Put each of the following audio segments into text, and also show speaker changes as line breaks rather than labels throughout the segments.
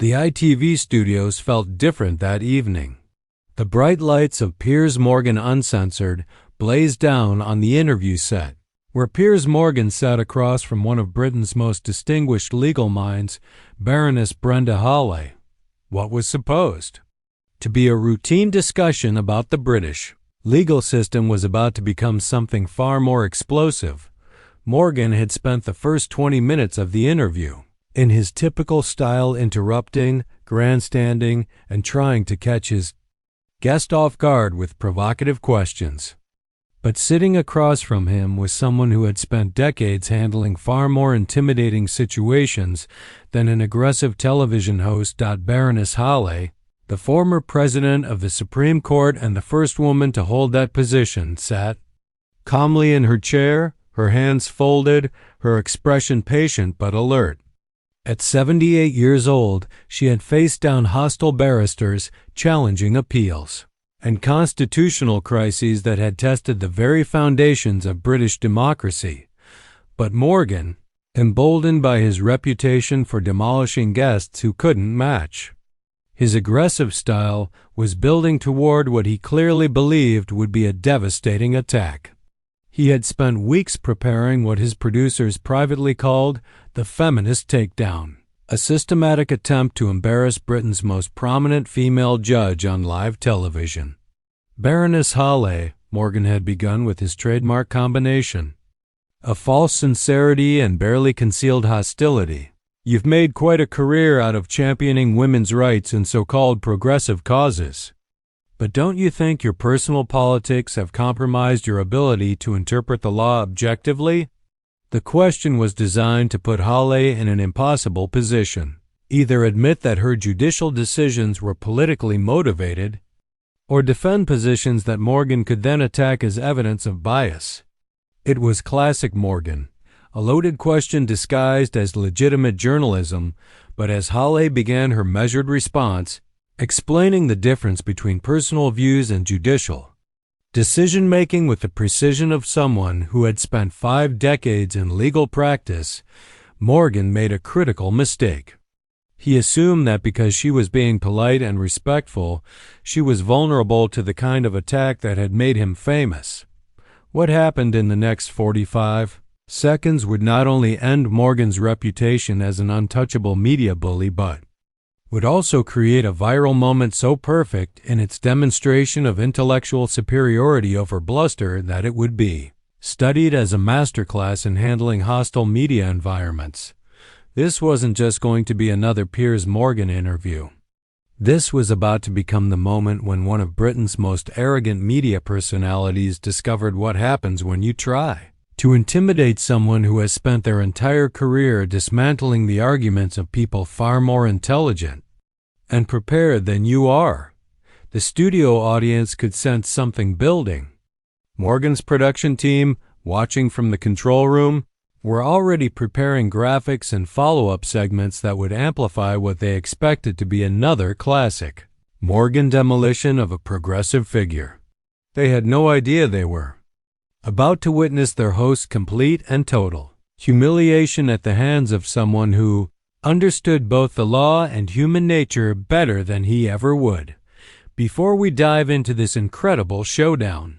The ITV studios felt different that evening. The bright lights of Piers Morgan Uncensored blazed down on the interview set, where Piers Morgan sat across from one of Britain's most distinguished legal minds, Baroness Brenda Hawley. What was supposed to be a routine discussion about the British legal system was about to become something far more explosive. Morgan had spent the first 20 minutes of the interview in his typical style, interrupting, grandstanding, and trying to catch his guest off guard with provocative questions. But sitting across from him was someone who had spent decades handling far more intimidating situations than an aggressive television host. Baroness Hawley, the former president of the Supreme Court and the first woman to hold that position, sat calmly in her chair, her hands folded, her expression patient but alert. At 78 years old, she had faced down hostile barristers, challenging appeals, and constitutional crises that had tested the very foundations of British democracy. But Morgan, emboldened by his reputation for demolishing guests who couldn't match his aggressive style, was building toward what he clearly believed would be a devastating attack. He had spent weeks preparing what his producers privately called the feminist takedown, a systematic attempt to embarrass Britain's most prominent female judge on live television. Baroness Hawley, Morgan had begun with his trademark combination of false sincerity and barely concealed hostility. You've made quite a career out of championing women's rights and so-called progressive causes. But don't you think your personal politics have compromised your ability to interpret the law objectively? The question was designed to put Hawley in an impossible position. Either admit that her judicial decisions were politically motivated, or defend positions that Morgan could then attack as evidence of bias. It was classic Morgan, a loaded question disguised as legitimate journalism, but as Hawley began her measured response, explaining the difference between personal views and judicial decision-making with the precision of someone who had spent 5 decades in legal practice, Morgan made a critical mistake. He assumed that because she was being polite and respectful, she was vulnerable to the kind of attack that had made him famous. What happened in the next 45 seconds would not only end Morgan's reputation as an untouchable media bully, but would also create a viral moment so perfect in its demonstration of intellectual superiority over bluster that it would be studied as a masterclass in handling hostile media environments. This wasn't just going to be another Piers Morgan interview. This was about to become the moment when one of Britain's most arrogant media personalities discovered what happens when you try to intimidate someone who has spent their entire career dismantling the arguments of people far more intelligent and prepared than you are. The studio audience could sense something building. Morgan's production team, watching from the control room, were already preparing graphics and follow-up segments that would amplify what they expected to be another classic Morgan demolition of a progressive figure. They had no idea they were about to witness their host's complete and total humiliation at the hands of someone who understood both the law and human nature better than he ever would. Before we dive into this incredible showdown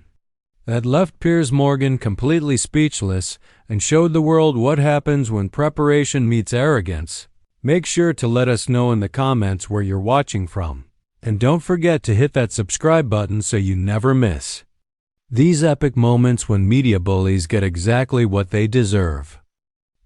that left Piers Morgan completely speechless and showed the world what happens when preparation meets arrogance, make sure to let us know in the comments where you're watching from. And don't forget to hit that subscribe button so you never miss these epic moments when media bullies get exactly what they deserve.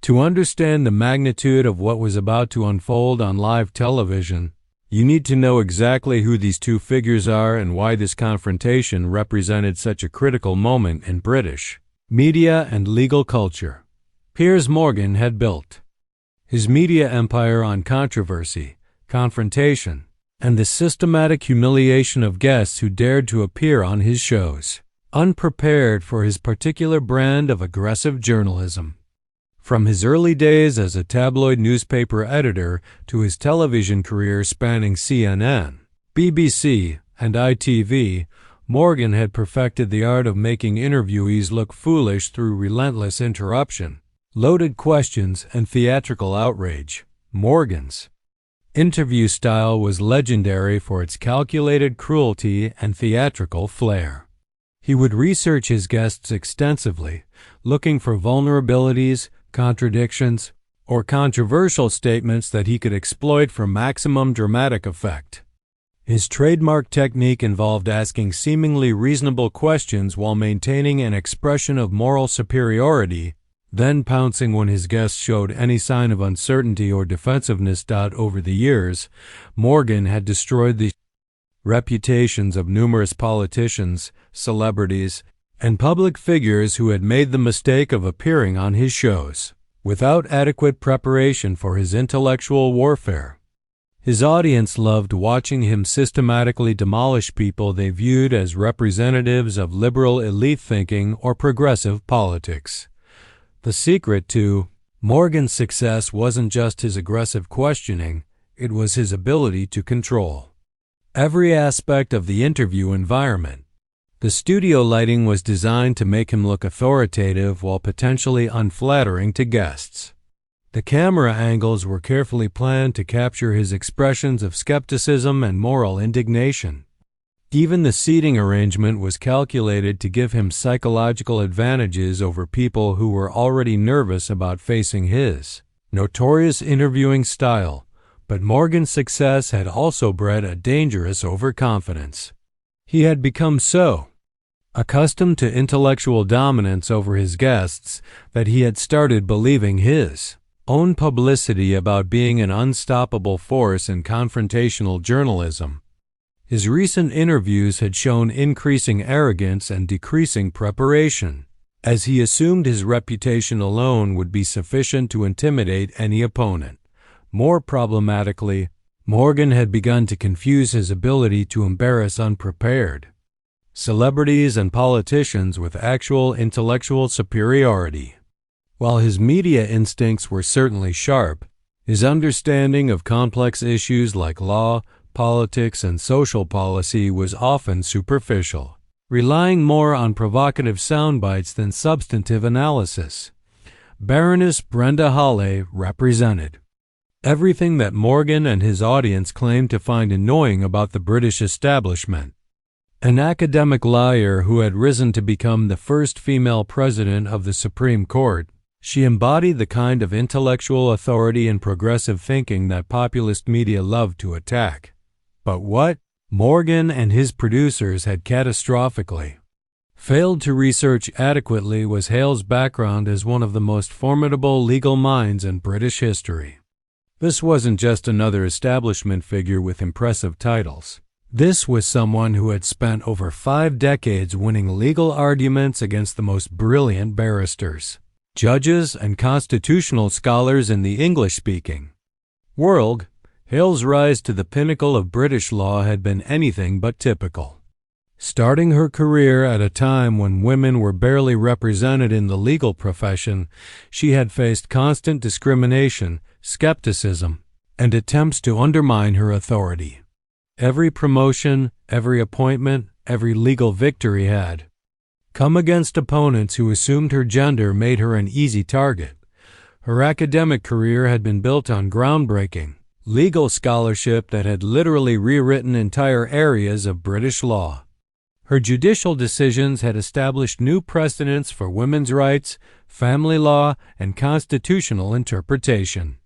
To understand the magnitude of what was about to unfold on live television, you need to know exactly who these two figures are and why this confrontation represented such a critical moment in British media and legal culture. Piers Morgan had built his media empire on controversy, confrontation, and the systematic humiliation of guests who dared to appear on his shows, unprepared for his particular brand of aggressive journalism. From his early days as a tabloid newspaper editor to his television career spanning CNN, BBC, and ITV, Morgan had perfected the art of making interviewees look foolish through relentless interruption, loaded questions, and theatrical outrage. Morgan's interview style was legendary for its calculated cruelty and theatrical flair. He would research his guests extensively, looking for vulnerabilities, contradictions, or controversial statements that he could exploit for maximum dramatic effect. His trademark technique involved asking seemingly reasonable questions while maintaining an expression of moral superiority, then pouncing when his guests showed any sign of uncertainty or defensiveness. Over the years, Morgan had destroyed the reputations of numerous politicians, celebrities, and public figures who had made the mistake of appearing on his shows without adequate preparation for his intellectual warfare. His audience loved watching him systematically demolish people they viewed as representatives of liberal elite thinking or progressive politics. The secret to Morgan's success wasn't just his aggressive questioning, it was his ability to control every aspect of the interview environment. The studio lighting was designed to make him look authoritative while potentially unflattering to guests. The camera angles were carefully planned to capture his expressions of skepticism and moral indignation. Even the seating arrangement was calculated to give him psychological advantages over people who were already nervous about facing his notorious interviewing style. But Morgan's success had also bred a dangerous overconfidence. He had become so accustomed to intellectual dominance over his guests that he had started believing his own publicity about being an unstoppable force in confrontational journalism. His recent interviews had shown increasing arrogance and decreasing preparation, as he assumed his reputation alone would be sufficient to intimidate any opponent. More problematically, Morgan had begun to confuse his ability to embarrass unprepared celebrities and politicians with actual intellectual superiority. While his media instincts were certainly sharp, his understanding of complex issues like law, politics, and social policy was often superficial, relying more on provocative sound bites than substantive analysis. Baroness Brenda Hawley represented everything that Morgan and his audience claimed to find annoying about the British establishment. An academic liar who had risen to become the first female president of the Supreme Court, she embodied the kind of intellectual authority and progressive thinking that populist media loved to attack. But what Morgan and his producers had catastrophically failed to research adequately was Hale's background as one of the most formidable legal minds in British history. This wasn't just another establishment figure with impressive titles. This was someone who had spent over 5 decades winning legal arguments against the most brilliant barristers, judges, and constitutional scholars in the English-speaking world. Hale's rise to the pinnacle of British law had been anything but typical. Starting her career at a time when women were barely represented in the legal profession, she had faced constant discrimination, skepticism, and attempts to undermine her authority. Every promotion, every appointment, every legal victory had come against opponents who assumed her gender made her an easy target. Her academic career had been built on groundbreaking legal scholarship that had literally rewritten entire areas of British law. Her judicial decisions had established new precedents for women's rights, family law, and constitutional interpretation.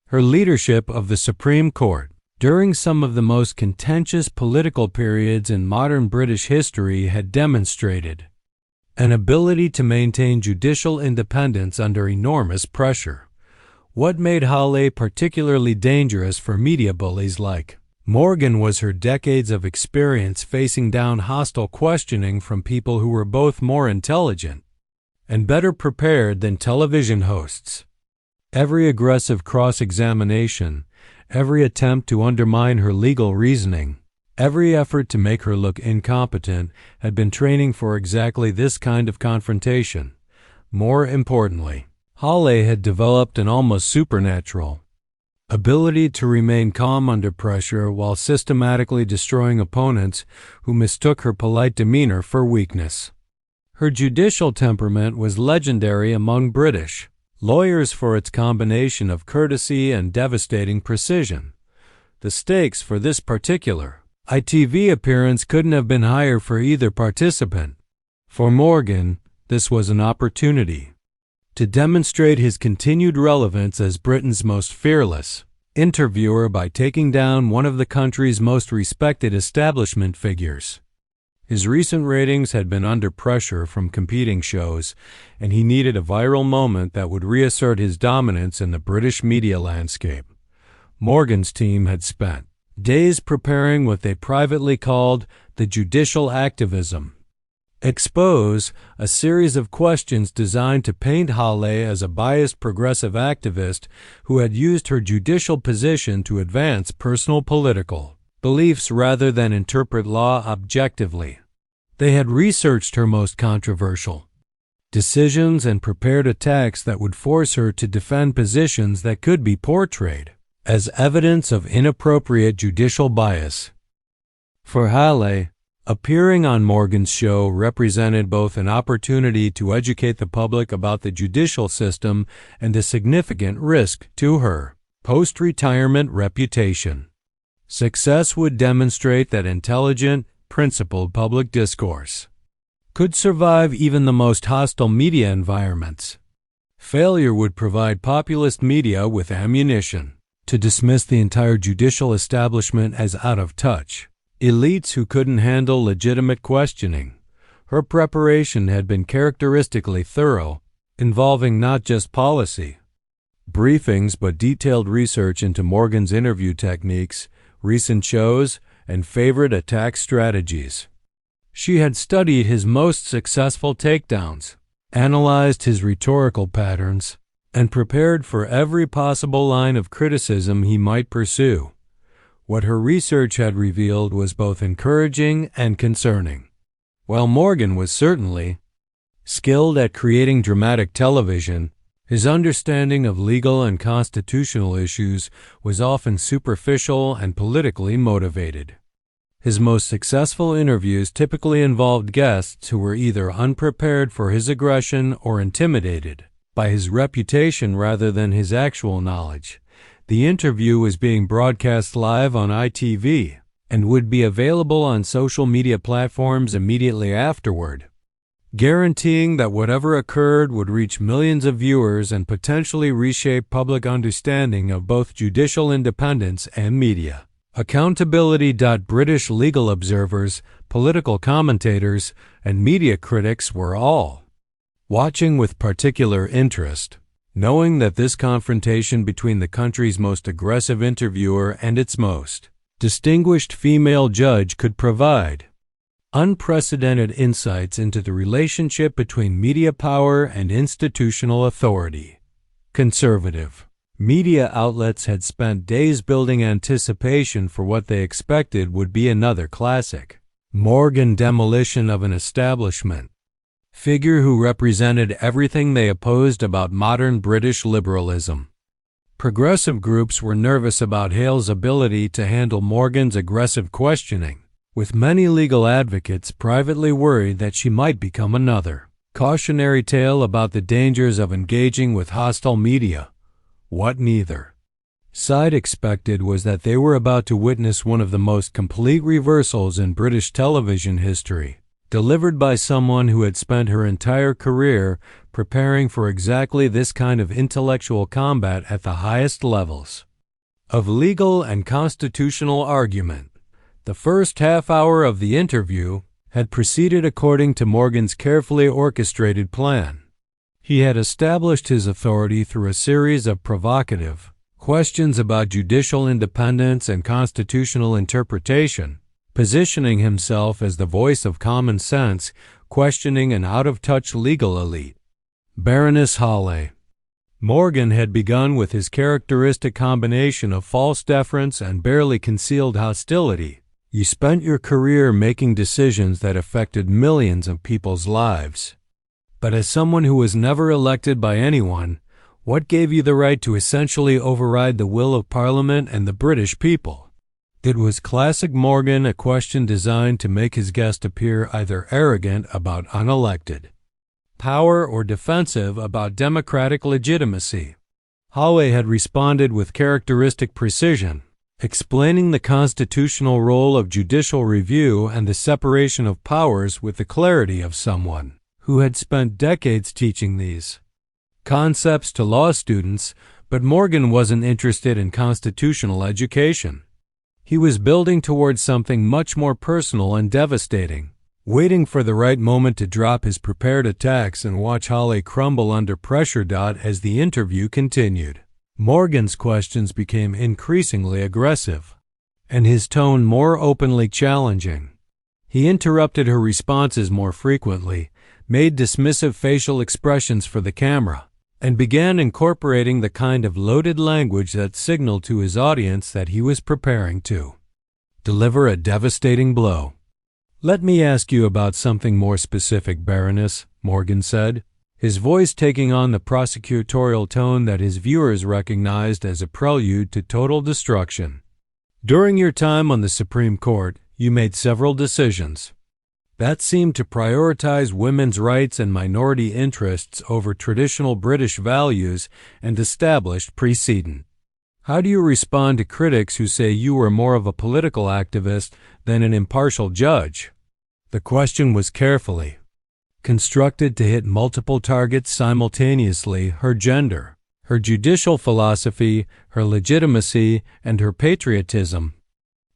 Her leadership of the Supreme Court during some of the most contentious political periods in modern British history had demonstrated an ability to maintain judicial independence under enormous pressure. What made Hawley particularly dangerous for media bullies like Morgan was her decades of experience facing down hostile questioning from people who were both more intelligent and better prepared than television hosts. Every aggressive cross-examination, every attempt to undermine her legal reasoning, every effort to make her look incompetent had been training for exactly this kind of confrontation. More importantly, Hawley had developed an almost supernatural ability to remain calm under pressure while systematically destroying opponents who mistook her polite demeanor for weakness. Her judicial temperament was legendary among British lawyers for its combination of courtesy and devastating precision. The stakes for this particular ITV appearance couldn't have been higher for either participant. For Morgan, this was an opportunity to demonstrate his continued relevance as Britain's most fearless interviewer by taking down one of the country's most respected establishment figures. His recent ratings had been under pressure from competing shows, and he needed a viral moment that would reassert his dominance in the British media landscape. Morgan's team had spent days preparing what they privately called the judicial activism expose, a series of questions designed to paint Hale as a biased progressive activist who had used her judicial position to advance personal political beliefs rather than interpret law objectively. They had researched her most controversial decisions and prepared attacks that would force her to defend positions that could be portrayed as evidence of inappropriate judicial bias. For Hale, appearing on Morgan's show represented both an opportunity to educate the public about the judicial system and a significant risk to her post-retirement reputation. Success would demonstrate that intelligent, principled public discourse could survive even the most hostile media environments. Failure would provide populist media with ammunition to dismiss the entire judicial establishment as out of touch. Elites who couldn't handle legitimate questioning. Her preparation had been characteristically thorough, involving not just policy briefings but detailed research into Morgan's interview techniques, recent shows, and favorite attack strategies. She had studied his most successful takedowns, analyzed his rhetorical patterns, and prepared for every possible line of criticism he might pursue. What her research had revealed was both encouraging and concerning. While Morgan was certainly skilled at creating dramatic television, his understanding of legal and constitutional issues was often superficial and politically motivated. His most successful interviews typically involved guests who were either unprepared for his aggression or intimidated by his reputation rather than his actual knowledge. The interview was being broadcast live on ITV and would be available on social media platforms immediately afterward, guaranteeing that whatever occurred would reach millions of viewers and potentially reshape public understanding of both judicial independence and media accountability. British legal observers, political commentators, and media critics were all watching with particular interest, knowing that this confrontation between the country's most aggressive interviewer and its most distinguished female judge could provide unprecedented insights into the relationship between media power and institutional authority. Conservative media outlets had spent days building anticipation for what they expected would be another classic Morgan demolition of an establishment figure who represented everything they opposed about modern British liberalism. Progressive groups were nervous about Hale's ability to handle Morgan's aggressive questioning, with many legal advocates privately worried that she might become another cautionary tale about the dangers of engaging with hostile media. What neither side expected was that they were about to witness one of the most complete reversals in British television history, delivered by someone who had spent her entire career preparing for exactly this kind of intellectual combat at the highest levels of legal and constitutional argument. The first half hour of the interview had proceeded according to Morgan's carefully orchestrated plan. He had established his authority through a series of provocative questions about judicial independence and constitutional interpretation, positioning himself as the voice of common sense, questioning an out-of-touch legal elite. Baroness Hale. Morgan had begun with his characteristic combination of false deference and barely concealed hostility. You spent your career making decisions that affected millions of people's lives. But as someone who was never elected by anyone, what gave you the right to essentially override the will of Parliament and the British people? It was classic Morgan, a question designed to make his guest appear either arrogant about unelected power or defensive about democratic legitimacy. Hale had responded with characteristic precision, explaining the constitutional role of judicial review and the separation of powers with the clarity of someone who had spent decades teaching these concepts to law students, but Morgan wasn't interested in constitutional education. He was building towards something much more personal and devastating, waiting for the right moment to drop his prepared attacks and watch Hawley crumble under pressure. As the interview continued, Morgan's questions became increasingly aggressive, and his tone more openly challenging. He interrupted her responses more frequently, made dismissive facial expressions for the camera, and began incorporating the kind of loaded language that signaled to his audience that he was preparing to deliver a devastating blow. "Let me ask you about something more specific, Baroness," Morgan said, his voice taking on the prosecutorial tone that his viewers recognized as a prelude to total destruction. "During your time on the Supreme Court, you made several decisions that seemed to prioritize women's rights and minority interests over traditional British values and established precedent. How do you respond to critics who say you were more of a political activist than an impartial judge?" The question was carefully constructed to hit multiple targets simultaneously: her gender, her judicial philosophy, her legitimacy, and her patriotism.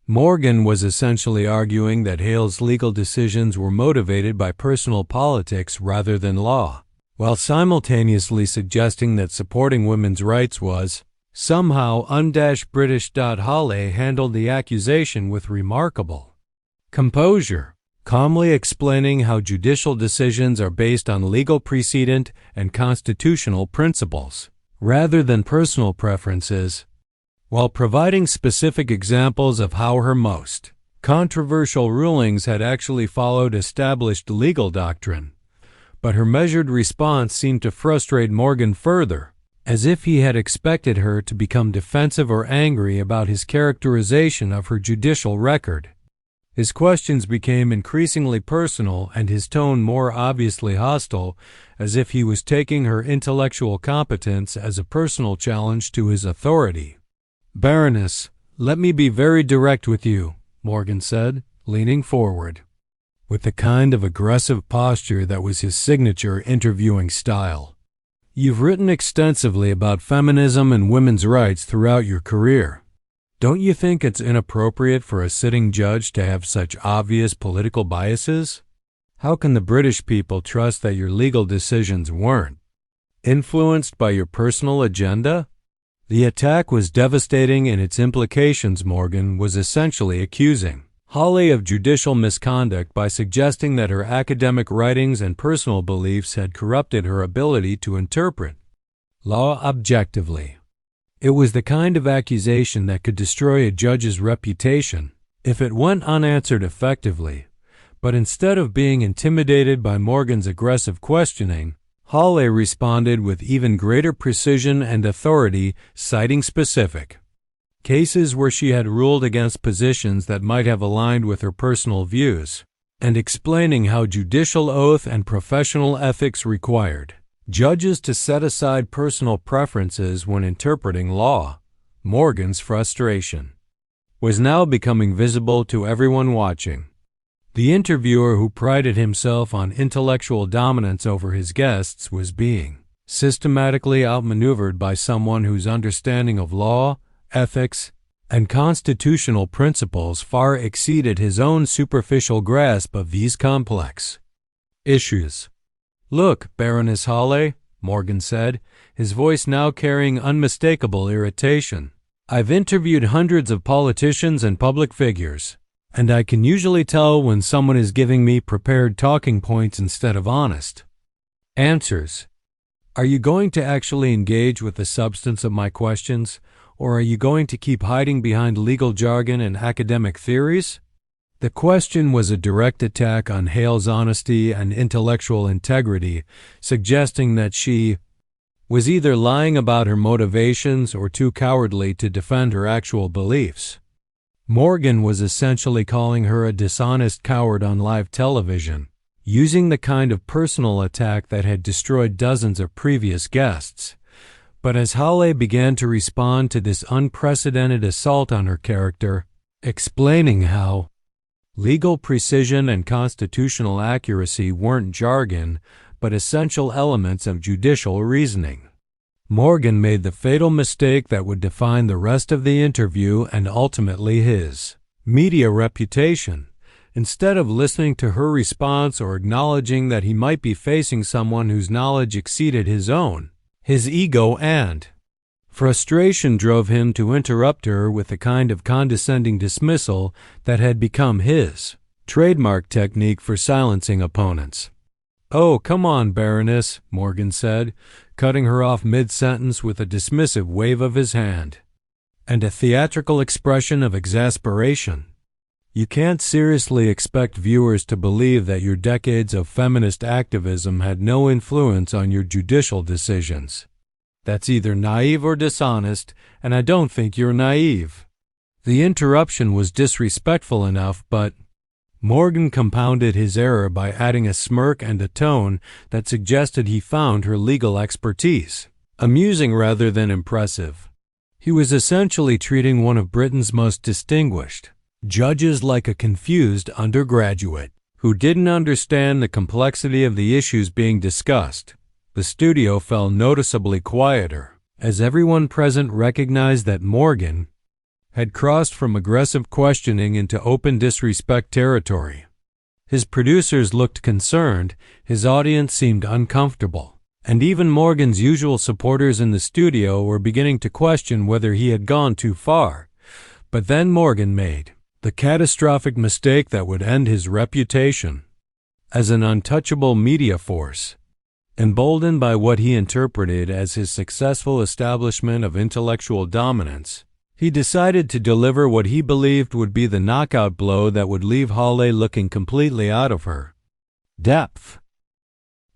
Morgan was essentially arguing that Hale's legal decisions were motivated by personal politics rather than law, while simultaneously suggesting that supporting women's rights was somehow un-British. Hawley handled the accusation with remarkable composure, calmly explaining how judicial decisions are based on legal precedent and constitutional principles, rather than personal preferences, while providing specific examples of how her most controversial rulings had actually followed established legal doctrine. But her measured response seemed to frustrate Morgan further, as if he had expected her to become defensive or angry about his characterization of her judicial record. His questions became increasingly personal and his tone more obviously hostile, as if he was taking her intellectual competence as a personal challenge to his authority. "Baroness, let me be very direct with you," Morgan said, leaning forward, with the kind of aggressive posture that was his signature interviewing style. "You've written extensively about feminism and women's rights throughout your career. Don't you think it's inappropriate for a sitting judge to have such obvious political biases? How can the British people trust that your legal decisions weren't influenced by your personal agenda?" The attack was devastating in its implications. Morgan was essentially accusing Hawley of judicial misconduct by suggesting that her academic writings and personal beliefs had corrupted her ability to interpret law objectively. It was the kind of accusation that could destroy a judge's reputation if it went unanswered effectively, but instead of being intimidated by Morgan's aggressive questioning, Hawley responded with even greater precision and authority, citing specific cases where she had ruled against positions that might have aligned with her personal views, and explaining how judicial oath and professional ethics required judges to set aside personal preferences when interpreting law. Morgan's frustration was now becoming visible to everyone watching. The interviewer, who prided himself on intellectual dominance over his guests, was being systematically outmaneuvered by someone whose understanding of law, ethics, and constitutional principles far exceeded his own superficial grasp of these complex issues. "Look, Baroness Hawley," Morgan said, his voice now carrying unmistakable irritation, "I've interviewed hundreds of politicians and public figures, and I can usually tell when someone is giving me prepared talking points instead of honest answers. Are you going to actually engage with the substance of my questions, or are you going to keep hiding behind legal jargon and academic theories?" The question was a direct attack on Hale's honesty and intellectual integrity, suggesting that she was either lying about her motivations or too cowardly to defend her actual beliefs. Morgan was essentially calling her a dishonest coward on live television, using the kind of personal attack that had destroyed dozens of previous guests. But as Hawley began to respond to this unprecedented assault on her character, explaining how legal precision and constitutional accuracy weren't jargon, but essential elements of judicial reasoning, Morgan made the fatal mistake that would define the rest of the interview and ultimately his media reputation. Instead of listening to her response or acknowledging that he might be facing someone whose knowledge exceeded his own, his ego and frustration drove him to interrupt her with the kind of condescending dismissal that had become his trademark technique for silencing opponents. "Oh, come on, Baroness," Morgan said, cutting her off mid-sentence with a dismissive wave of his hand and a theatrical expression of exasperation. "You can't seriously expect viewers to believe that your decades of feminist activism had no influence on your judicial decisions. That's either naive or dishonest, and I don't think you're naive." The interruption was disrespectful enough, but Morgan compounded his error by adding a smirk and a tone that suggested he found her legal expertise amusing rather than impressive. He was essentially treating one of Britain's most distinguished judges like a confused undergraduate who didn't understand the complexity of the issues being discussed. The studio fell noticeably quieter, as everyone present recognized that Morgan had crossed from aggressive questioning into open disrespect territory. His producers looked concerned, his audience seemed uncomfortable, and even Morgan's usual supporters in the studio were beginning to question whether he had gone too far. But then Morgan made the catastrophic mistake that would end his reputation as an untouchable media force. Emboldened by what he interpreted as his successful establishment of intellectual dominance, he decided to deliver what he believed would be the knockout blow that would leave Hawley looking completely out of her depth.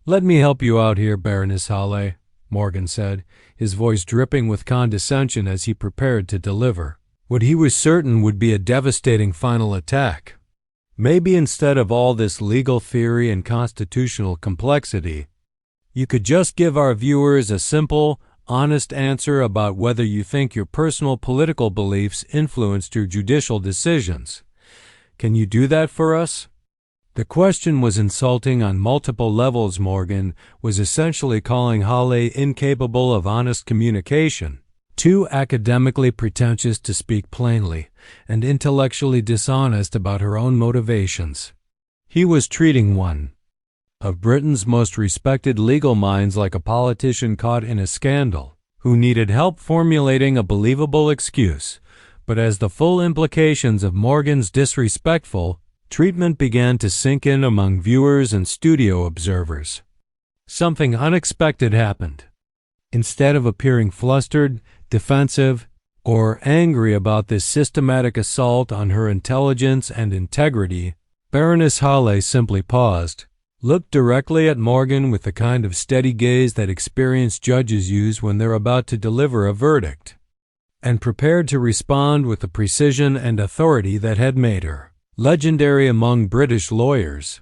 "Let me help you out here, Baroness Hawley," Morgan said, his voice dripping with condescension as he prepared to deliver what he was certain would be a devastating final attack. "Maybe instead of all this legal theory and constitutional complexity, you could just give our viewers a simple, honest answer about whether you think your personal political beliefs influenced your judicial decisions. Can you do that for us?" The question was insulting on multiple levels. Morgan was essentially calling Hawley incapable of honest communication, too academically pretentious to speak plainly, and intellectually dishonest about her own motivations. He was treating one of Britain's most respected legal minds like a politician caught in a scandal, who needed help formulating a believable excuse. But as the full implications of Morgan's disrespectful treatment began to sink in among viewers and studio observers, something unexpected happened. Instead of appearing flustered, defensive, or angry about this systematic assault on her intelligence and integrity, Baroness Hawley simply paused, looked directly at Morgan with the kind of steady gaze that experienced judges use when they're about to deliver a verdict, and prepared to respond with the precision and authority that had made her legendary among British lawyers.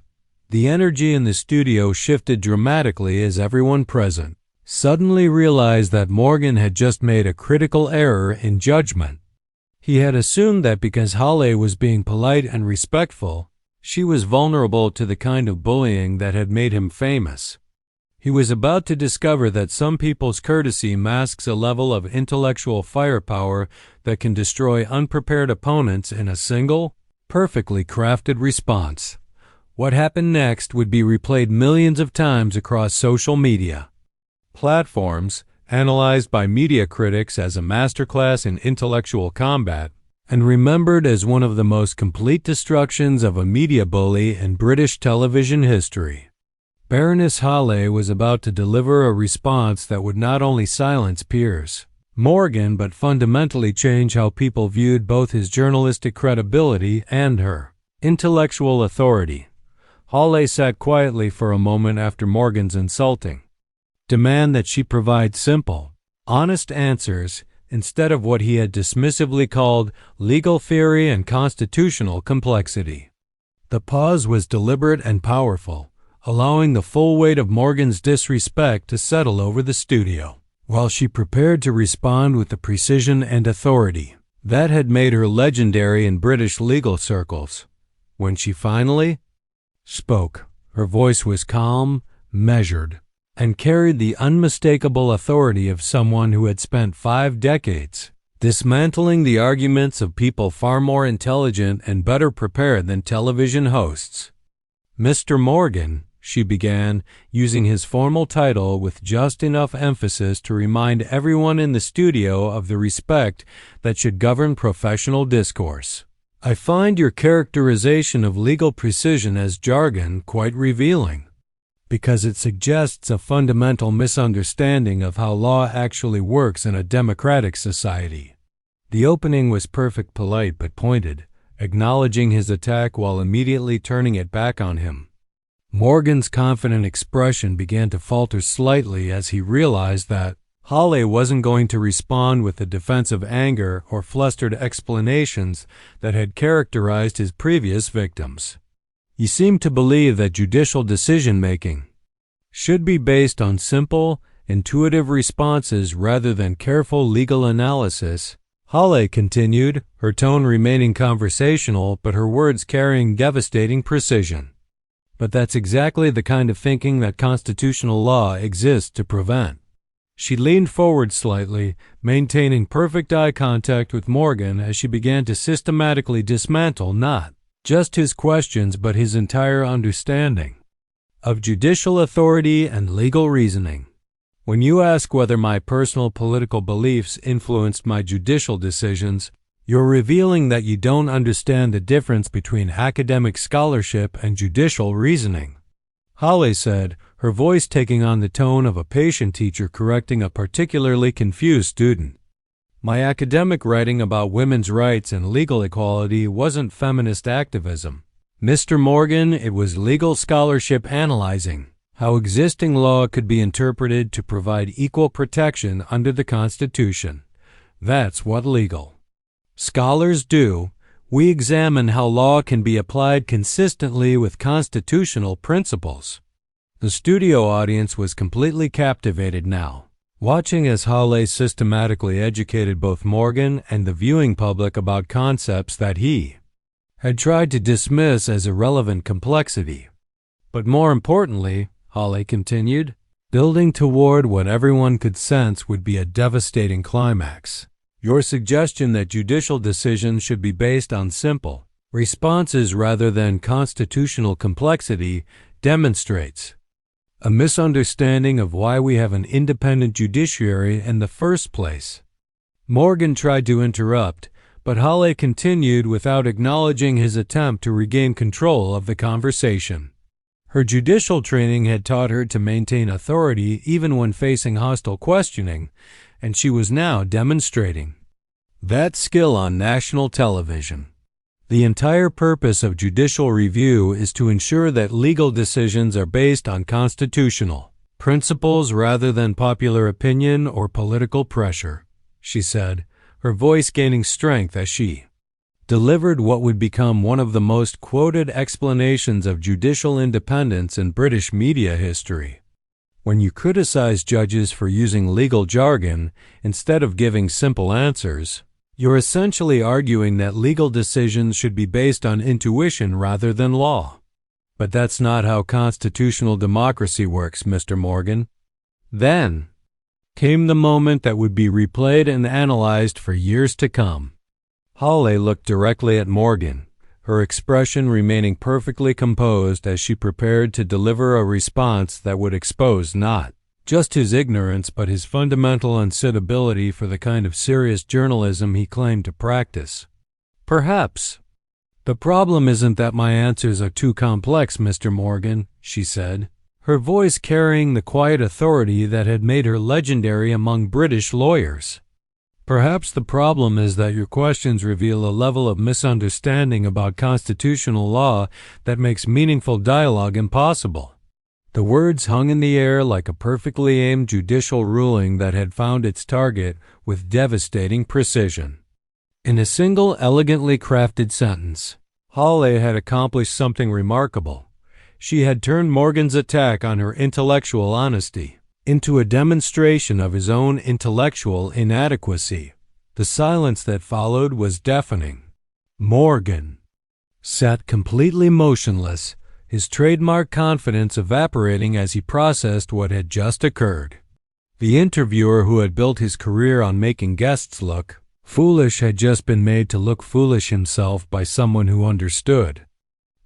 The energy in the studio shifted dramatically as everyone present suddenly realized that Morgan had just made a critical error in judgment. He had assumed that because Hawley was being polite and respectful, she was vulnerable to the kind of bullying that had made him famous. He was about to discover that some people's courtesy masks a level of intellectual firepower that can destroy unprepared opponents in a single, perfectly crafted response. What happened next would be replayed millions of times across social media platforms, analyzed by media critics as a masterclass in intellectual combat, and remembered as one of the most complete destructions of a media bully in British television history. Baroness Hawley was about to deliver a response that would not only silence Piers Morgan but fundamentally change how people viewed both his journalistic credibility and her intellectual authority. Hawley sat quietly for a moment after Morgan's insulting demand that she provide simple, honest answers instead of what he had dismissively called legal theory and constitutional complexity. The pause was deliberate and powerful, allowing the full weight of Morgan's disrespect to settle over the studio. while she prepared to respond with the precision and authority that had made her legendary in British legal circles. When she finally spoke, her voice was calm, measured, and carried the unmistakable authority of someone who had spent 5 decades dismantling the arguments of people far more intelligent and better prepared than television hosts. "Mr. Morgan," she began, using his formal title with just enough emphasis to remind everyone in the studio of the respect that should govern professional discourse. "I find your characterization of legal precision as jargon quite revealing, because it suggests a fundamental misunderstanding of how law actually works in a democratic society." The opening was perfect, polite but pointed, acknowledging his attack while immediately turning it back on him. Morgan's confident expression began to falter slightly as he realized that Hawley wasn't going to respond with the defensive anger or flustered explanations that had characterized his previous victims. He seemed to believe that judicial decision-making should be based on simple, intuitive responses rather than careful legal analysis. Hawley continued, her tone remaining conversational but her words carrying devastating precision. "But that's exactly the kind of thinking that constitutional law exists to prevent." She leaned forward slightly, maintaining perfect eye contact with Morgan as she began to systematically dismantle not just his questions but his entire understanding of judicial authority and legal reasoning. "When you ask whether my personal political beliefs influenced my judicial decisions, you're revealing that you don't understand the difference between academic scholarship and judicial reasoning," Hawley said, her voice taking on the tone of a patient teacher correcting a particularly confused student. "My academic writing about women's rights and legal equality wasn't feminist activism, Mr. Morgan, it was legal scholarship analyzing how existing law could be interpreted to provide equal protection under the Constitution. That's what legal scholars do. We examine how law can be applied consistently with constitutional principles." The studio audience was completely captivated now, watching as Hawley systematically educated both Morgan and the viewing public about concepts that he had tried to dismiss as irrelevant complexity. "But more importantly," Hawley continued, building toward what everyone could sense would be a devastating climax, "your suggestion that judicial decisions should be based on simple responses rather than constitutional complexity demonstrates a misunderstanding of why we have an independent judiciary in the first place." Morgan tried to interrupt, but Hawley continued without acknowledging his attempt to regain control of the conversation. Her judicial training had taught her to maintain authority even when facing hostile questioning, and she was now demonstrating that skill on national television. "The entire purpose of judicial review is to ensure that legal decisions are based on constitutional principles rather than popular opinion or political pressure," she said, her voice gaining strength as she delivered what would become one of the most quoted explanations of judicial independence in British media history. "When you criticize judges for using legal jargon instead of giving simple answers, you're essentially arguing that legal decisions should be based on intuition rather than law. But that's not how constitutional democracy works, Mr. Morgan." Then came the moment that would be replayed and analyzed for years to come. Hawley looked directly at Morgan, her expression remaining perfectly composed as she prepared to deliver a response that would expose not just his ignorance but his fundamental unsuitability for the kind of serious journalism he claimed to practice. "Perhaps the problem isn't that my answers are too complex, Mr. Morgan," she said, her voice carrying the quiet authority that had made her legendary among British lawyers. "Perhaps the problem is that your questions reveal a level of misunderstanding about constitutional law that makes meaningful dialogue impossible." The words hung in the air like a perfectly aimed judicial ruling that had found its target with devastating precision. In a single elegantly crafted sentence, Hawley had accomplished something remarkable. She had turned Morgan's attack on her intellectual honesty into a demonstration of his own intellectual inadequacy. The silence that followed was deafening. Morgan sat completely motionless, his trademark confidence evaporating as he processed what had just occurred. The interviewer who had built his career on making guests look foolish had just been made to look foolish himself by someone who understood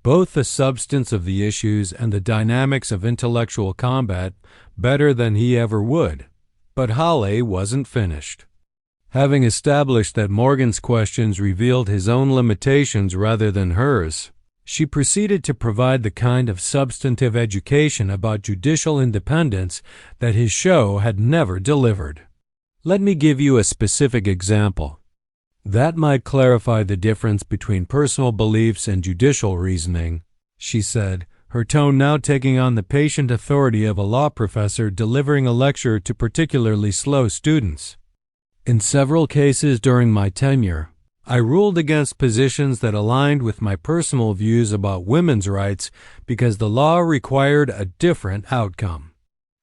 both the substance of the issues and the dynamics of intellectual combat better than he ever would. But Holly wasn't finished. Having established that Morgan's questions revealed his own limitations rather than hers, she proceeded to provide the kind of substantive education about judicial independence that his show had never delivered. Let me give you a specific example. That might clarify the difference between personal beliefs and judicial reasoning, she said, her tone now taking on the patient authority of a law professor delivering a lecture to particularly slow students. In several cases during my tenure, I ruled against positions that aligned with my personal views about women's rights because the law required a different outcome.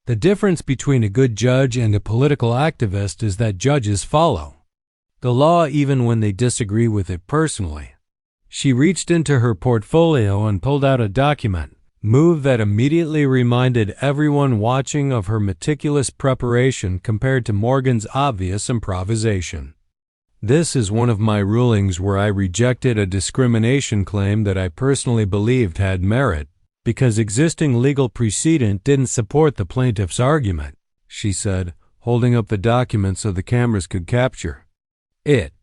The difference between a good judge and a political activist is that judges follow the law even when they disagree with it personally. She reached into her portfolio and pulled out a document, move that immediately reminded everyone watching of her meticulous preparation compared to Morgan's obvious improvisation. This is one of my rulings where I rejected a discrimination claim that I personally believed had merit, because existing legal precedent didn't support the plaintiff's argument, she said, holding up the document so the cameras could capture it.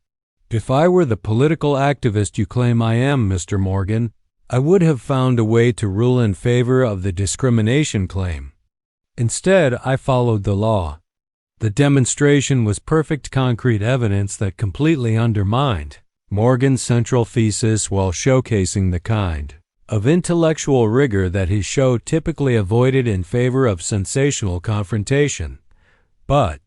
If I were the political activist you claim I am, Mr. Morgan, I would have found a way to rule in favor of the discrimination claim. Instead, I followed the law. The demonstration was perfect concrete evidence that completely undermined Morgan's central thesis while showcasing the kind of intellectual rigor that his show typically avoided in favor of sensational confrontation. But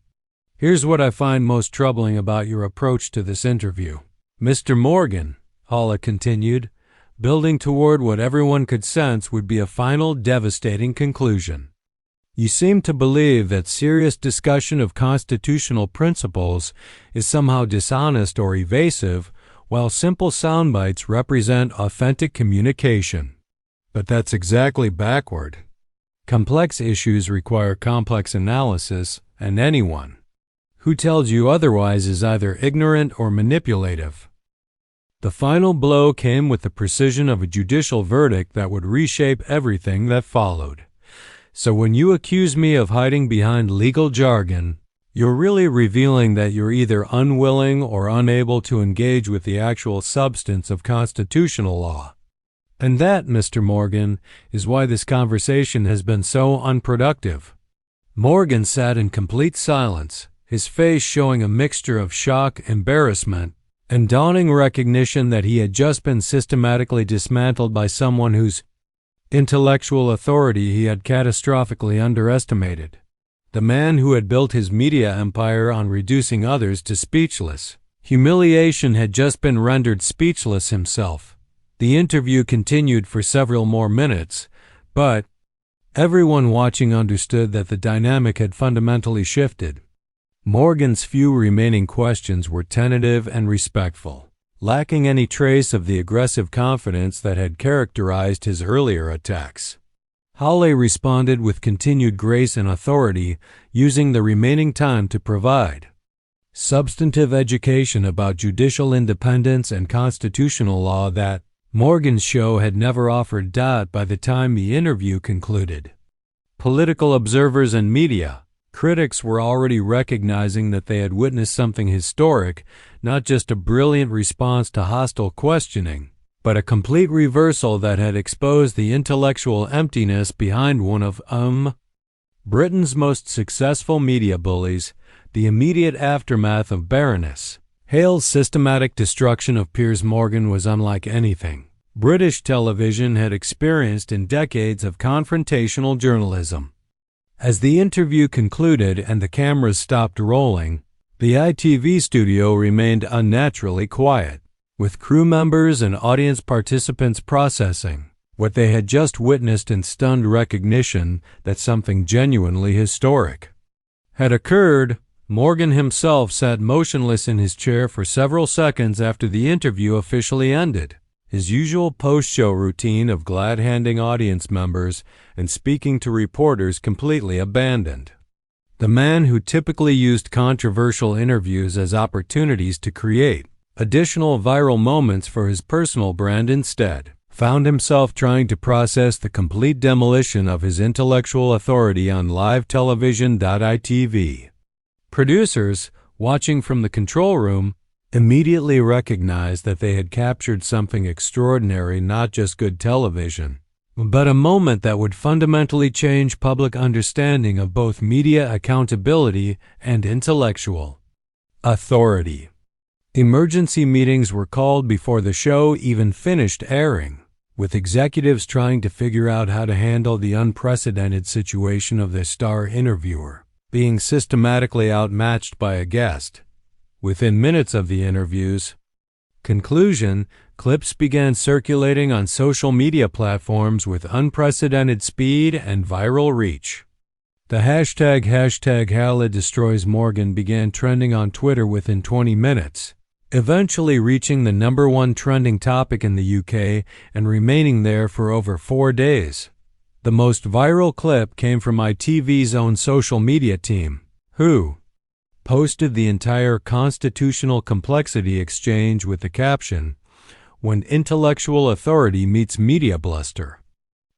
here's what I find most troubling about your approach to this interview, Mr. Morgan, Holla continued, building toward what everyone could sense would be a final devastating conclusion. You seem to believe that serious discussion of constitutional principles is somehow dishonest or evasive, while simple sound bites represent authentic communication. But that's exactly backward. Complex issues require complex analysis, and anyone who tells you otherwise is either ignorant or manipulative. The final blow came with the precision of a judicial verdict that would reshape everything that followed. So when you accuse me of hiding behind legal jargon, you're really revealing that you're either unwilling or unable to engage with the actual substance of constitutional law. And that, Mr. Morgan, is why this conversation has been so unproductive. Morgan sat in complete silence, his face showing a mixture of shock, embarrassment, and dawning recognition that he had just been systematically dismantled by someone whose intellectual authority he had catastrophically underestimated. The man who had built his media empire on reducing others to speechless humiliation had just been rendered speechless himself. The interview continued for several more minutes, but everyone watching understood that the dynamic had fundamentally shifted. Morgan's few remaining questions were tentative and respectful, lacking any trace of the aggressive confidence that had characterized his earlier attacks. Hawley responded with continued grace and authority, using the remaining time to provide substantive education about judicial independence and constitutional law that Morgan's show had never offered. By the time the interview concluded, political observers and media critics were already recognizing that they had witnessed something historic, not just a brilliant response to hostile questioning, but a complete reversal that had exposed the intellectual emptiness behind one of Britain's most successful media bullies. The immediate aftermath of Baroness Hale's systematic destruction of Piers Morgan was unlike anything British television had experienced in decades of confrontational journalism. As the interview concluded and the cameras stopped rolling, the ITV studio remained unnaturally quiet, with crew members and audience participants processing what they had just witnessed in stunned recognition that something genuinely historic had occurred. Morgan himself sat motionless in his chair for several seconds after the interview officially ended, his usual post-show routine of glad-handing audience members and speaking to reporters completely abandoned. The man who typically used controversial interviews as opportunities to create additional viral moments for his personal brand instead found himself trying to process the complete demolition of his intellectual authority on live television.itv. Producers, watching from the control room, immediately recognized that they had captured something extraordinary, not just good television, but a moment that would fundamentally change public understanding of both media accountability and intellectual authority. Emergency meetings were called before the show even finished airing, with executives trying to figure out how to handle the unprecedented situation of their star interviewer being systematically outmatched by a guest. Within minutes of the interview's conclusion, clips began circulating on social media platforms with unprecedented speed and viral reach. The hashtag Hala Destroys Morgan began trending on Twitter within 20 minutes, eventually reaching the #1 trending topic in the UK and remaining there for over 4 days. The most viral clip came from ITV's own social media team, who posted the entire constitutional complexity exchange with the caption, "When intellectual authority meets media bluster."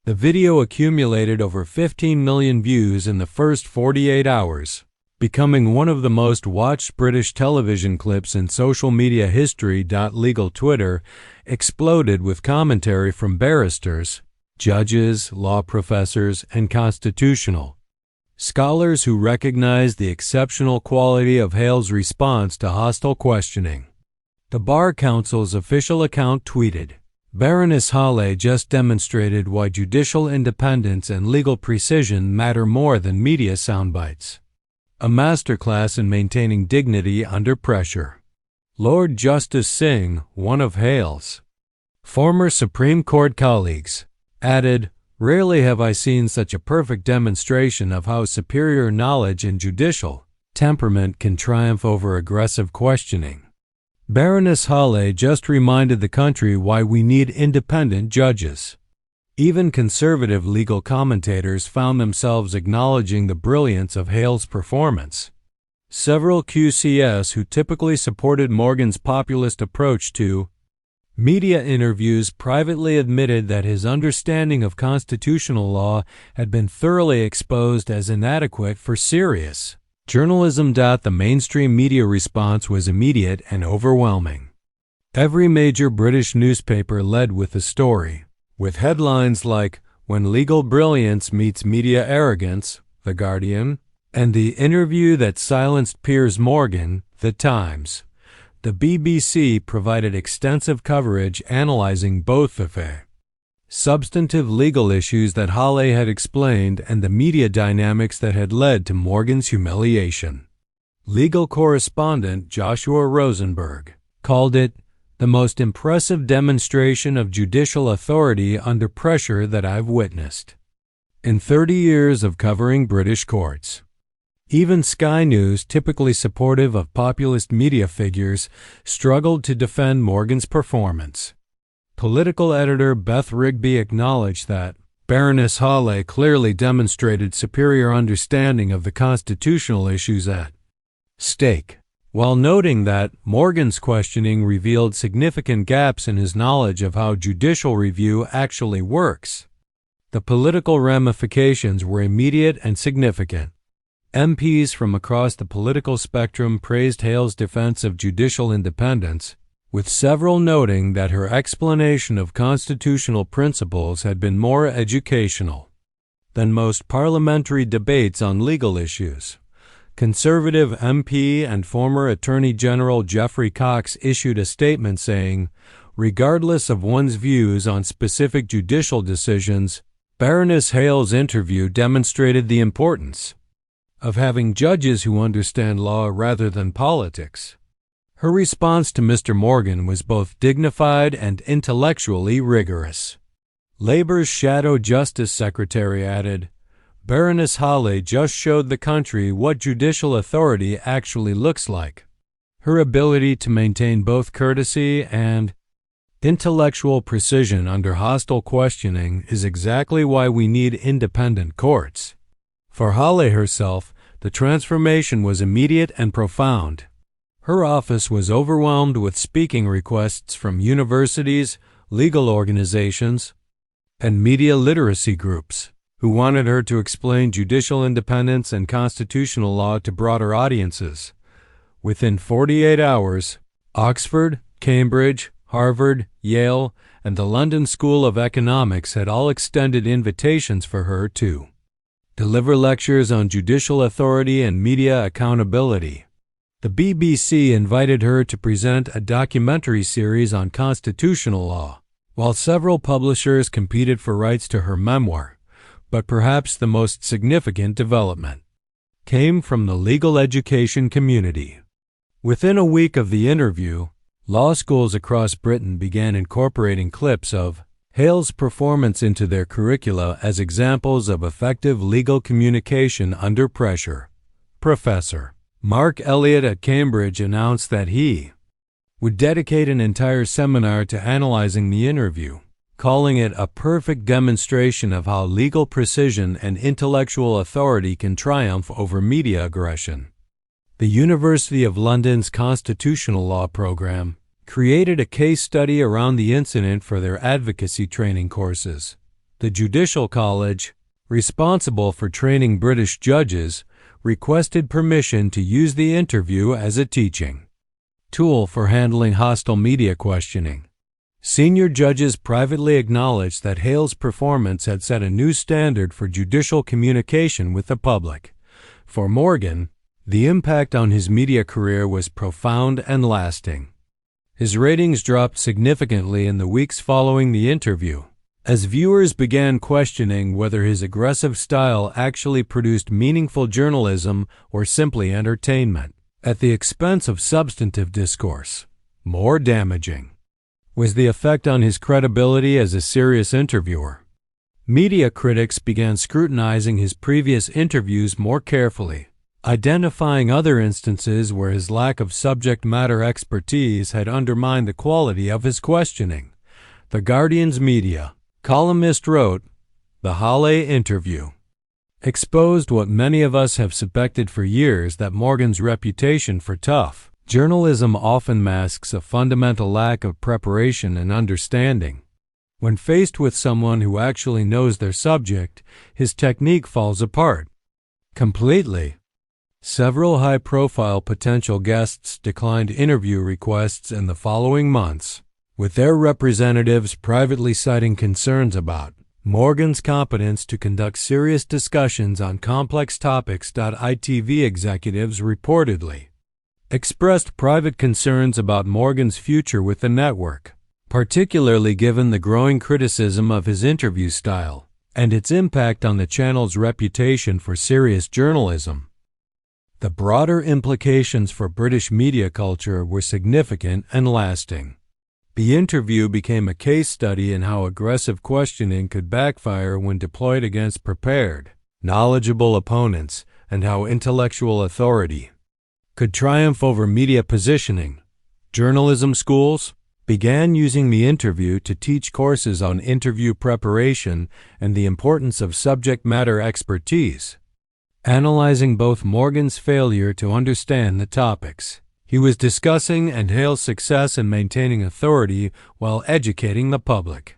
The video accumulated over 15 million views in the first 48 hours, becoming one of the most watched British television clips in social media history. Legal Twitter exploded with commentary from barristers, judges, law professors, and constitutional scholars who recognized the exceptional quality of Hale's response to hostile questioning. The Bar Council's official account tweeted, "Baroness Hale just demonstrated why judicial independence and legal precision matter more than media soundbites. A masterclass in maintaining dignity under pressure." Lord Justice Singh, one of Hale's former Supreme Court colleagues, added, "Rarely have I seen such a perfect demonstration of how superior knowledge and judicial temperament can triumph over aggressive questioning." Baroness Hale just reminded the country why we need independent judges. Even conservative legal commentators found themselves acknowledging the brilliance of Hale's performance. Several QCS who typically supported Morgan's populist approach to media interviews privately admitted that his understanding of constitutional law had been thoroughly exposed as inadequate for serious journalism. The mainstream media response was immediate and overwhelming. Every major British newspaper led with the story, with headlines like "When Legal Brilliance Meets Media Arrogance," The Guardian, and "The Interview That Silenced Piers Morgan," The Times. The BBC provided extensive coverage analyzing both the substantive legal issues that Hale had explained and the media dynamics that had led to Morgan's humiliation. Legal correspondent Joshua Rosenberg called it the most impressive demonstration of judicial authority under pressure that I've witnessed in 30 years of covering British courts. Even Sky News, typically supportive of populist media figures, struggled to defend Morgan's performance. Political editor Beth Rigby acknowledged that Baroness Hale clearly demonstrated superior understanding of the constitutional issues at stake, while noting that Morgan's questioning revealed significant gaps in his knowledge of how judicial review actually works. The political ramifications were immediate and significant. MPs from across the political spectrum praised Hale's defense of judicial independence, with several noting that her explanation of constitutional principles had been more educational than most parliamentary debates on legal issues. Conservative MP and former Attorney General Geoffrey Cox issued a statement saying, "Regardless of one's views on specific judicial decisions, Baroness Hale's interview demonstrated the importance of having judges who understand law rather than politics." Her response to Mr. Morgan was both dignified and intellectually rigorous. Labour's Shadow Justice Secretary added, Baroness Halley just showed the country what judicial authority actually looks like. Her ability to maintain both courtesy and intellectual precision under hostile questioning is exactly why we need independent courts. For Halley herself, the transformation was immediate and profound. Her office was overwhelmed with speaking requests from universities, legal organizations, and media literacy groups, who wanted her to explain judicial independence and constitutional law to broader audiences. Within 48 hours, Oxford, Cambridge, Harvard, Yale, and the London School of Economics had all extended invitations for her to deliver lectures on judicial authority and media accountability. The BBC invited her to present a documentary series on constitutional law, while several publishers competed for rights to her memoir. But perhaps the most significant development came from the legal education community. Within a week of the interview, law schools across Britain began incorporating clips of Hale's performance into their curricula as examples of effective legal communication under pressure. Professor Mark Elliott at Cambridge announced that he would dedicate an entire seminar to analyzing the interview, calling it a perfect demonstration of how legal precision and intellectual authority can triumph over media aggression. The University of London's Constitutional Law program created a case study around the incident for their advocacy training courses. The Judicial College, responsible for training British judges, requested permission to use the interview as a teaching tool for handling hostile media questioning. Senior judges privately acknowledged that Hale's performance had set a new standard for judicial communication with the public. For Morgan, the impact on his media career was profound and lasting. His ratings dropped significantly in the weeks following the interview, as viewers began questioning whether his aggressive style actually produced meaningful journalism or simply entertainment, at the expense of substantive discourse. More damaging was the effect on his credibility as a serious interviewer. Media critics began scrutinizing his previous interviews more carefully, identifying other instances where his lack of subject matter expertise had undermined the quality of his questioning. The Guardian's media columnist wrote, "The Halley interview exposed what many of us have suspected for years, that Morgan's reputation for tough journalism often masks a fundamental lack of preparation and understanding. When faced with someone who actually knows their subject, his technique falls apart completely." Several high-profile potential guests declined interview requests in the following months, with their representatives privately citing concerns about Morgan's competence to conduct serious discussions on complex topics. ITV executives reportedly expressed private concerns about Morgan's future with the network, particularly given the growing criticism of his interview style and its impact on the channel's reputation for serious journalism. The broader implications for British media culture were significant and lasting. The interview became a case study in how aggressive questioning could backfire when deployed against prepared, knowledgeable opponents, and how intellectual authority could triumph over media positioning. Journalism schools began using the interview to teach courses on interview preparation and the importance of subject matter expertise, analyzing both Morgan's failure to understand the topics he was discussing and Hale's success in maintaining authority while educating the public.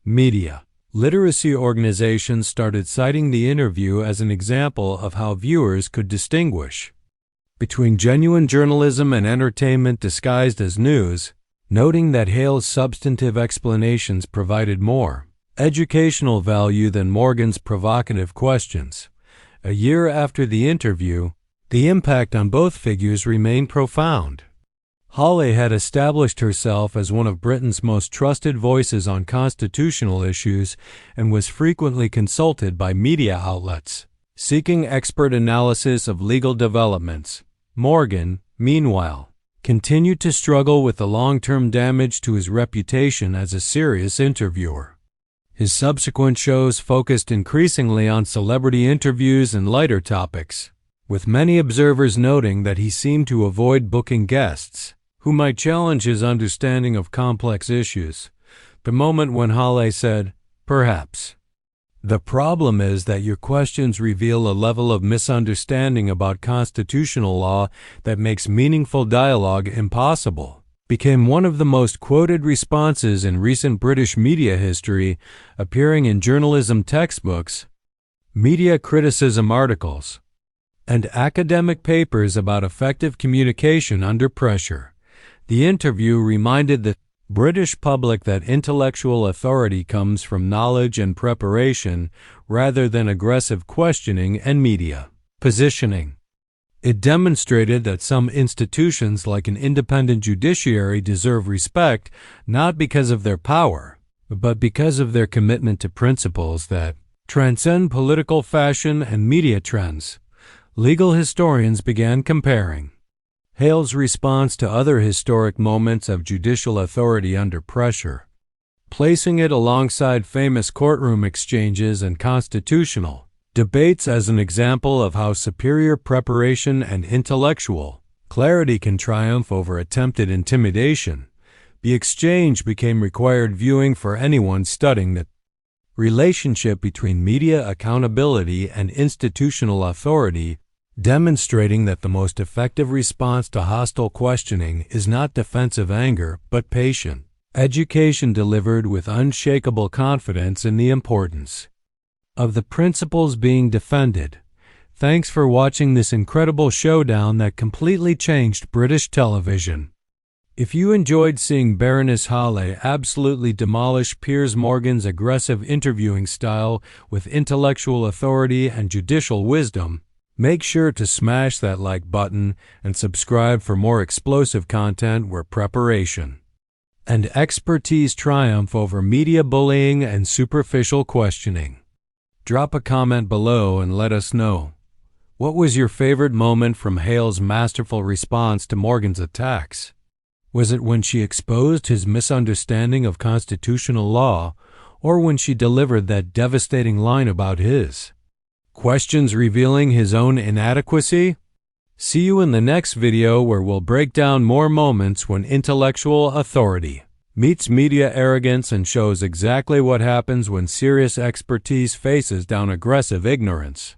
Media literacy organizations started citing the interview as an example of how viewers could distinguish between genuine journalism and entertainment disguised as news, noting that Hale's substantive explanations provided more educational value than Morgan's provocative questions. A year after the interview, the impact on both figures remained profound. Halley had established herself as one of Britain's most trusted voices on constitutional issues and was frequently consulted by media outlets seeking expert analysis of legal developments. Morgan, meanwhile, continued to struggle with the long-term damage to his reputation as a serious interviewer. His subsequent shows focused increasingly on celebrity interviews and lighter topics, with many observers noting that he seemed to avoid booking guests who might challenge his understanding of complex issues. The moment when Hale said, "Perhaps." The problem is that your questions reveal a level of misunderstanding about constitutional law that makes meaningful dialogue impossible, became one of the most quoted responses in recent British media history, appearing in journalism textbooks, media criticism articles, and academic papers about effective communication under pressure. The interview reminded the British public that intellectual authority comes from knowledge and preparation rather than aggressive questioning and media positioning. It demonstrated that some institutions like an independent judiciary deserve respect not because of their power, but because of their commitment to principles that transcend political fashion and media trends. Legal historians began comparing Hale's response to other historic moments of judicial authority under pressure, placing it alongside famous courtroom exchanges and constitutional debates as an example of how superior preparation and intellectual clarity can triumph over attempted intimidation. The exchange became required viewing for anyone studying the relationship between media accountability and institutional authority, demonstrating that the most effective response to hostile questioning is not defensive anger but patient education delivered with unshakable confidence in the importance of the principles being defended. Thanks for watching this incredible showdown that completely changed British television. If you enjoyed seeing Baroness Hale absolutely demolish Piers Morgan's aggressive interviewing style with intellectual authority and judicial wisdom, make sure to smash that like button and subscribe for more explosive content where preparation and expertise triumph over media bullying and superficial questioning. Drop a comment below and let us know. What was your favorite moment from Hale's masterful response to Morgan's attacks? Was it when she exposed his misunderstanding of constitutional law, or when she delivered that devastating line about his questions revealing his own inadequacy? See you in the next video where we'll break down more moments when intellectual authority meets media arrogance and shows exactly what happens when serious expertise faces down aggressive ignorance.